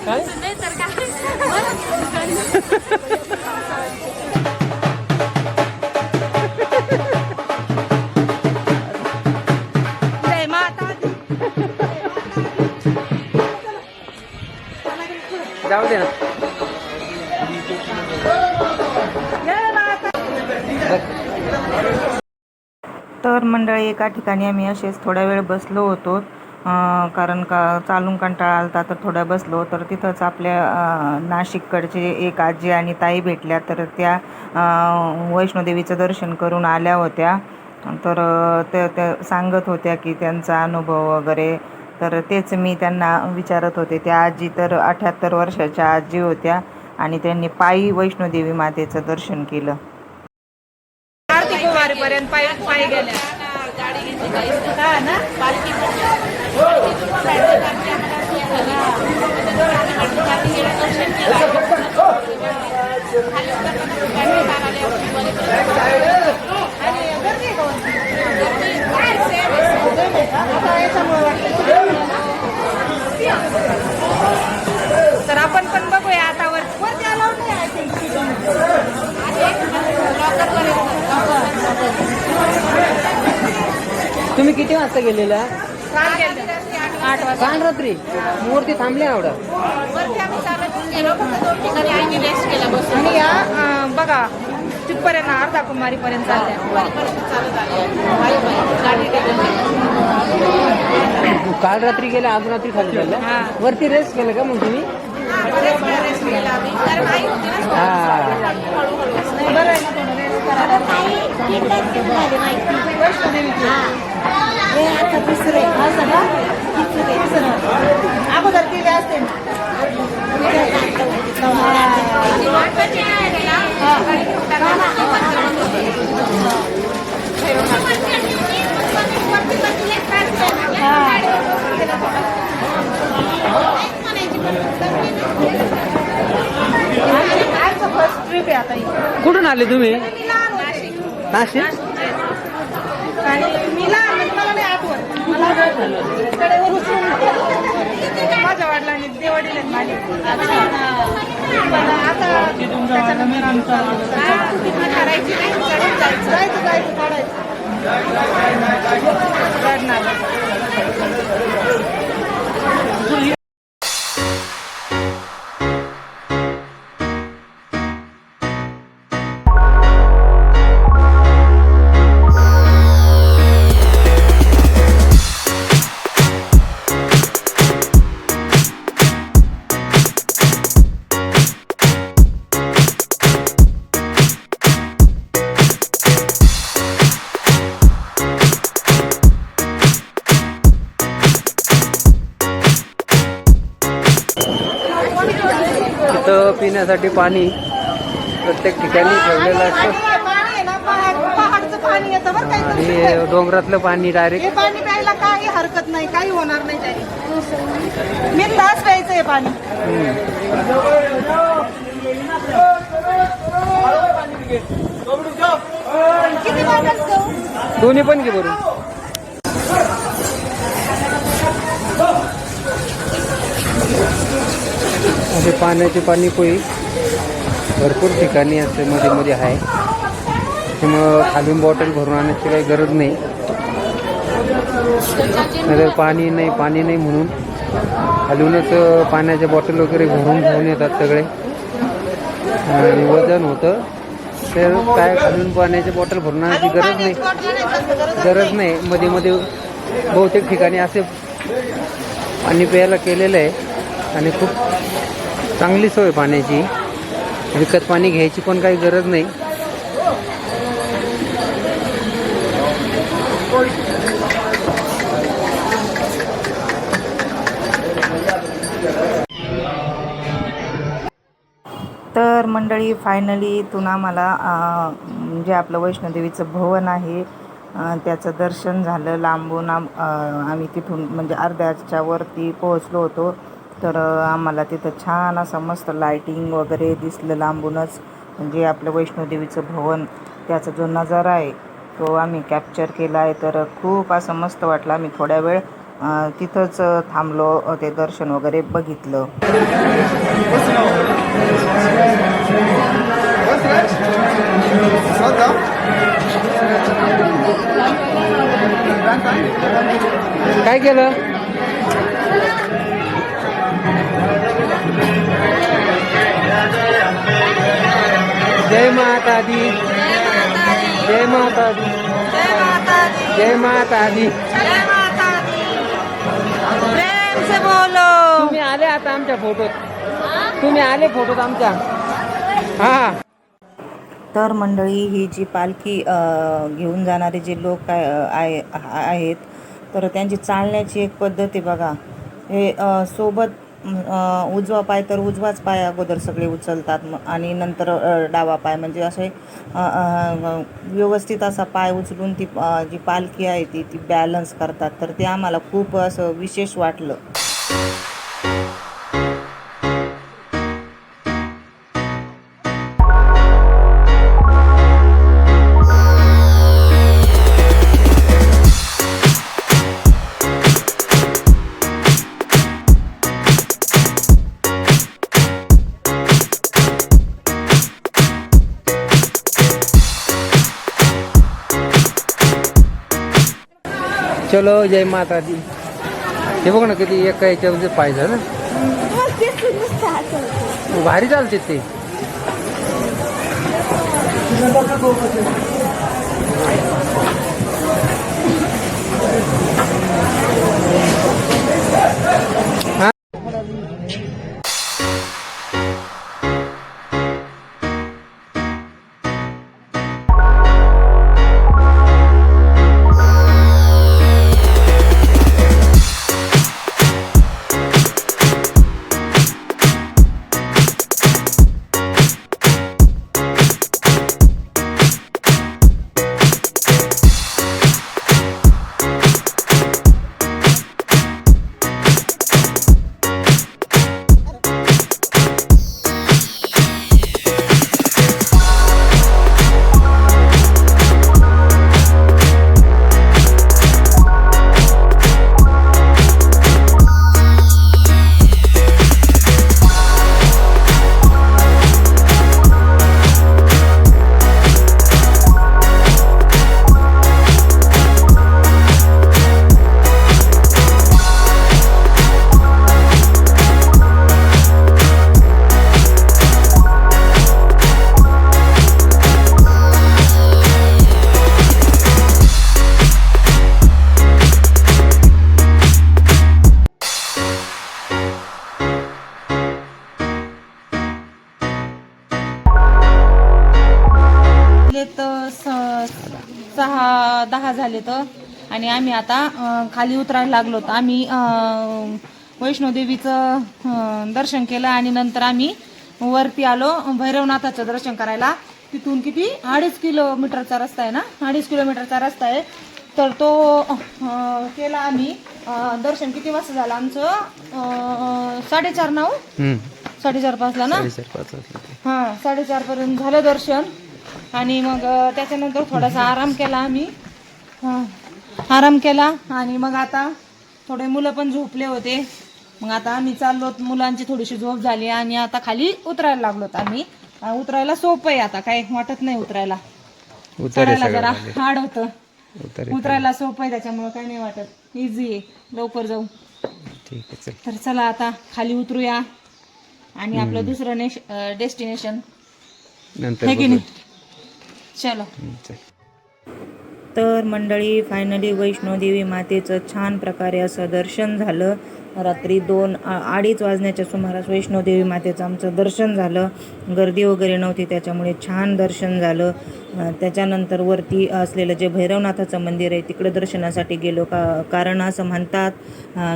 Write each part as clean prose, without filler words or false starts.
काय जाऊ दे ना. तर मंडळी एका ठिकाणी आम्ही असेच थोड्या वेळ बसलो होतो, कारण का चालून कंटाळा आलता तर थोडा बसलो. तर तिथंच आपल्या नाशिककडचे एक आजी आणि ताई भेटल्या. तर त्या वैष्णोदेवीचं दर्शन करून आल्या होत्या. तर त्या सांगत होत्या की त्यांचा अनुभव वगैरे. तर तेच मी त्यांना विचारत होते. त्या आजी तर 78 वर्षाच्या आजी होत्या आणि त्यांनी पायी वैष्णोदेवी मातेचं दर्शन केलं. कुमारीपर्यंत पायी गेल्या. तर आपण पण बघूया आता वरती आलो तुम्ही किती वाजता गेलेला? 8 वाजता. काल रात्री मूर्ती थांबले एवढं. वरती आम्ही चालत गेलो, फक्त 2 ठिकाणी आईने रेस्ट केला बसून. आणि या बघा तिथपर्यंत अर्धा कुमारीपर्यंत चालल्या. चालत काल रात्री गेले, आज रात्री खाली झालं. वरती रेस्ट केलं का मग तुम्ही? रेस्ट केला आम्ही, कारण आई होती ना. हा बरं आहे ना, थोडं रेस्ट करायला. आता दुसरे अगोदर केले असते ना. फर्स्ट ट्रिप आहे आता. कुठून आले तुम्ही? नाशिक. आणि मी लहान म्हणजे मला नाही आठवत. मला कडेवर उचलून माझ्या वडिलांनी देवडीले माझे. पण आता काढायची नाही, जायचं काढायचं. इथं पिण्यासाठी पाणी प्रत्येक ठिकाणी ठेवलेलं असतं. पहाडचं पाणी येतं बरं काही. आणि डोंगरातलं पाणी डायरेक्ट. हे पाणी प्यायला काही हरकत नाही, काही होणार नाही त्याने. मी तास प्यायचं हे पाणी. किती बॉटल्स घेऊ? दोन्ही पण घे भरून. असे पाण्याची पाणीपोई भरपूर ठिकाणी असते, मध्ये मध्ये आहे. त्यामुळं खालून बॉटल भरून आणण्याची काही गरज नाही. नाहीतर पाणी नाही म्हणून खालूनच पाण्याच्या बॉटल वगैरे भरून घेऊन येतात सगळे. आणि वजन होतं तर काय खालून पाण्याची बॉटल भरून आणण्याची गरज नाही. मध्ये मध्ये बहुतेक ठिकाणी असे पाणी प्यायला केलेलं आहे. आणि खूप चांगली सोय पाण्याची. विकत पाणी घ्यायची पण काही गरज नाही. तर मंडळी फायनली इथून आम्हाला जे आपलं वैष्णोदेवीचं भवन आहे त्याचं दर्शन झालं लांबून. आम्ही तिथून म्हणजे अर्ध्याच्या वरती पोहोचलो होतो. तर आम्हाला तिथं छान असं मस्त लायटिंग वगैरे दिसलं लांबूनच. म्हणजे आपलं वैष्णोदेवीचं भवन त्याचा जो नजारा आहे तो आम्ही कॅप्चर केला आहे. तर खूप असं मस्त वाटलं. आम्ही थोड्या वेळ तिथंच थांबलो, ते दर्शन वगैरे बघितलं. काय केलं? जय माता दी, जय माता दी, जय माता दी. प्रेम से बोलो. तुम्ही आले आता आमच्या फोटोत, तुम्ही आले फोटोत आमच्या. हा. तर मंडळी, ही जी पालखी घेऊन जाणारे जे लोक आहेत, तर त्यांची चालण्याची एक पद्धत आहे बघा. हे सोबत उजवा पाय तर उजवाच पाय अगोदर सगळे उचलतात, आणि नंतर डावा पाय, म्हणजे असे व्यवस्थित असा पाय उचलून ती जी पालखी आहे ती बॅलन्स करतात. तर ते आम्हाला खूप असं विशेष वाटलं. चलो जय माता दी. हे बघ ना किती एका याच्यामध्ये पाय झालं, भारी चालते ते. तर 6-10 झाले तर, आणि आम्ही आता खाली उतरायला लागलो. तर आम्ही वैष्णोदेवीचं दर्शन केलं आणि नंतर आम्ही वरती आलो भैरवनाथाचं दर्शन करायला. तिथून किती 2.5 किलोमीटरचा रस्ता आहे ना, 2.5 किलोमीटरचा रस्ता आहे. तर तो केला आम्ही. दर्शन किती वाजता झालं आमचं? 4:30 ना, 4:30-5 ना. हां, 4:30 पर्यंत झालं दर्शन. आणि मग त्याच्यानंतर थोडासा आराम केला आम्ही. आराम केला आणि मग आता थोडे मुलं पण झोपले होते. मग आता आम्ही चाललो, मुलांची थोडीशी झोप झाली आणि आता खाली उतरायला लागलोत आम्ही. उतरायला सोपं आहे, आता काही वाटत नाही उतरायला. चढायला जरा हार्ड होतं, उतरायला सोपं आहे, त्याच्यामुळे काही नाही वाटत, इझी आहे, लवकर जाऊ. ठीक आहे, तर चला आता खाली उतरूया आणि आपलं दुसरं डेस्टिनेशन नंतर की नाही. चलो. तर मंडळी, फायनली वैष्णोदेवी मातेचं छान प्रकारे असं दर्शन झालं. रात्री 2-2:30 वाजण्याच्या सुमारास वैष्णोदेवी मातेचं आमचं दर्शन झालं. गर्दी वगैरे नव्हती, त्याच्यामुळे छान दर्शन झालं. त्याच्यानंतर वरती असलेलं जे भैरवनाथाचं मंदिर आहे तिकडे दर्शनासाठी गेलो. कारण असं म्हणतात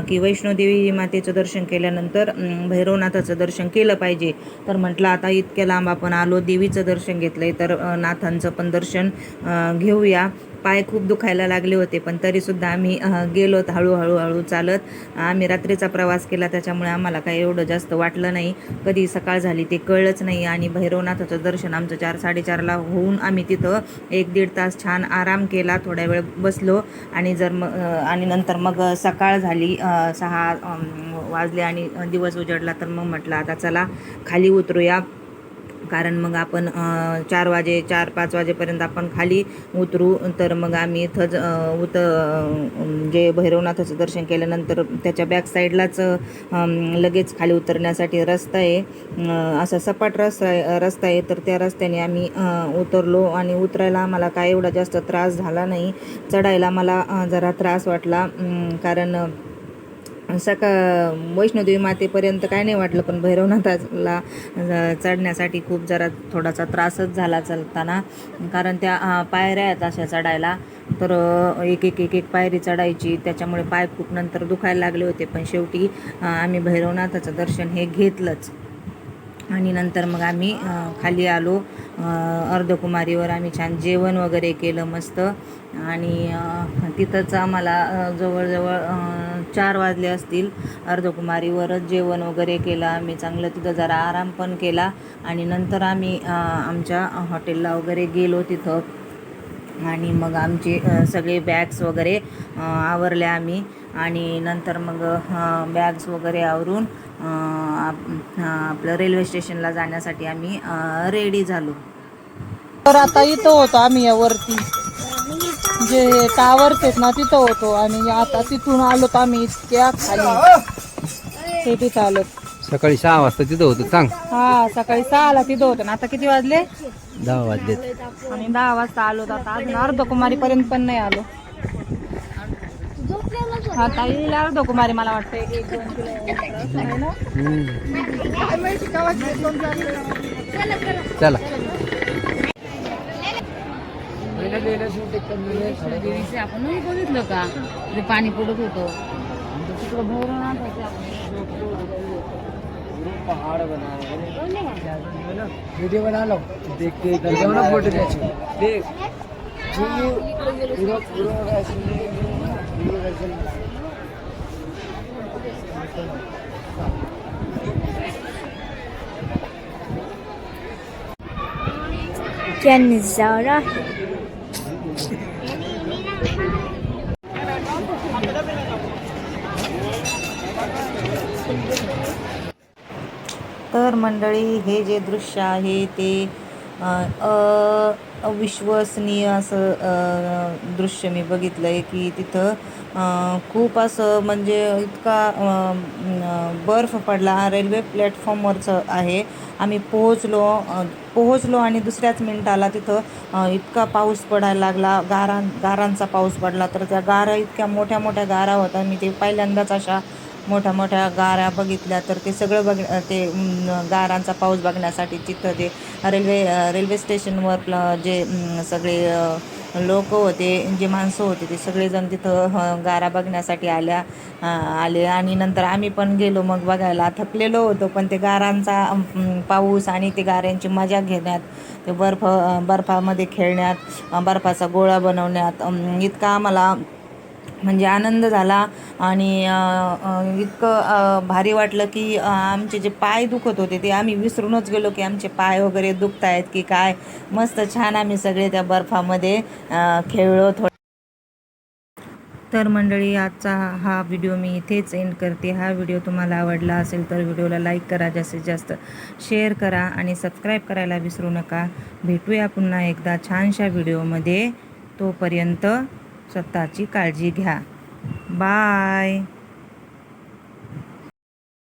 की वैष्णोदेवी मातेचं दर्शन केल्यानंतर भैरवनाथाचं दर्शन केलं पाहिजे. तर म्हटलं आता इतक्या लांब आपण आलो, देवीचं दर्शन घेतलंय, तर नाथांचं पण दर्शन घेऊया. पाय खूप दुखायला लागले होते, पण तरीसुद्धा आम्ही गेलोत हळूहळू चालत. आम्ही रात्रीचा प्रवास केला, त्याच्यामुळे आम्हाला काही एवढं जास्त वाटलं नाही. कधी सकाळ झाली ते कळलंच नाही. आणि भैरवनाथाचं दर्शन आमचं 4-4:30ला होऊन आम्ही तिथं 1-1.5 तास छान आराम केला, थोड्या वेळ बसलो. आणि नंतर मग सकाळ झाली, 6 वाजले आणि दिवस उजडला. तर मग म्हटलं आता चला खाली उतरूया, कारण मग आपण 4-5 वाजेपर्यंत आपण खाली उतरू. तर मग आम्ही इथंच जे भैरवनाथाचं दर्शन केल्यानंतर त्याच्या बॅक साईडलाच लगेच खाली उतरण्यासाठी रस्ता आहे, असा सपाट रस्ता आहे. तर त्या रस्त्याने आम्ही उतरलो आणि उतरायला आम्हाला काय एवढा जास्त त्रास झाला नाही. चढायला मला जरा त्रास वाटला, कारण वैष्णोदेवी मातेपर्यंत काय नाही वाटलं, पण भैरवनाथाला चढण्यासाठी खूप जरा थोडासा त्रासच झाला चालताना, कारण त्या पायऱ्या आहेत अशा चढायला. तर एक पायरी चढायची, त्याच्यामुळे पाय खूप नंतर दुखायला लागले होते. पण शेवटी आम्ही भैरवनाथाचं दर्शन हे घेतलंच. आणि नंतर मग आम्ही खाली आलो. अर्धकुमारीवर आम्ही छान जेवण वगैरे केलं मस्त. आणि तिथंच आम्हाला जवळजवळ 4 वाजले असतील. अर्धकुमारीवरच जेवण वगैरे केलं आम्ही चांगलं, तिथं जरा आराम पण केला. आणि नंतर आम्ही आमच्या हॉटेलला वगैरे गेलो तिथं. आणि मग आमचे सगळे बॅग्स वगैरे आवरल्या आम्ही. आणि नंतर मग बॅग्स वगैरे आवरून आपलं रेल्वे स्टेशनला जाण्यासाठी आम्ही रेडी झालो. तर आता इथं होतो आम्ही, यावरती जे टावर्स आहेत ना तिथं होतो. आणि आता तिथून आलो तर आम्ही इतक्या खाली ते तिथं आलो. सकाळी 6 वाजता तिथं होतं सांग. हा, सकाळी 6ला तिथं होतं ना. आता किती वाजले? 10 वाजलेत. आणि 10 वाजता आलो. आता अजून अर्धकुमारी पर्यंत पण नाही आलो. आता येईल अर्धकुमारी, मला वाटतं 1-2 किलोमीटर आहे ना. चला आपण नाही बघितलं का ते पाणी पडत होतं तिकडं पहाड़ बना है, वीडियो बना लो, देख के फोटो खींच देख क्या नज़ारा है। तर मंडळी, हे जे दृश्य आहे ते अविश्वसनीय असं दृश्य मी बघितलं आहे, की तिथं खूप असं म्हणजे इतका बर्फ पडला. रेल्वे प्लॅटफॉर्मवरचं आहे. आम्ही पोहोचलो आणि दुसऱ्याच मिनिटाला तिथं इतका पाऊस पडायला लागला, गारांचा पाऊस पडला. तर त्या गारा इतक्या मोठ्या मोठ्या गारा होत्या. मी ते पहिल्यांदाच अशा मोठ्या मोठ्या गारा बघितल्या. तर ते सगळं ते गारांचा पाऊस बघण्यासाठी तिथं ते रेल्वे स्टेशनवर जे सगळे लोक होते, जे माणसं होते, ते सगळेजण तिथं गारा बघण्यासाठी आले. आणि नंतर आम्ही पण गेलो मग बघायला. थकलेलो होतो, पण ते गारांचा पाऊस आणि ते गाऱ्यांची मजा घेण्यात, ते बर्फामध्ये खेळण्यात, बर्फाचा गोळा बनवण्यात इतका आम्हाला म्हणजे आनंद झाला. आणि इतकं भारी वाटलं की आमचे जे पाय दुखत होते ते आम्ही विसरूनच गेलो, की आमचे पाय वगैरे दुखत आहेत की काय. मस्त छान आम्ही सगळे त्या बर्फामध्ये खेळलो. तर मंडळी, आजचा हा व्हिडिओ मी इथेच एंड करते. हा व्हिडिओ तुम्हाला आवडला असेल तर व्हिडिओला लाईक करा, जास्तीत जास्त शेअर करा आणि सबस्क्राईब करायला विसरू नका. भेटूया पुन्हा एकदा छानशा व्हिडिओमध्ये. तोपर्यंत स्वतःची काळजी घ्या. बाय.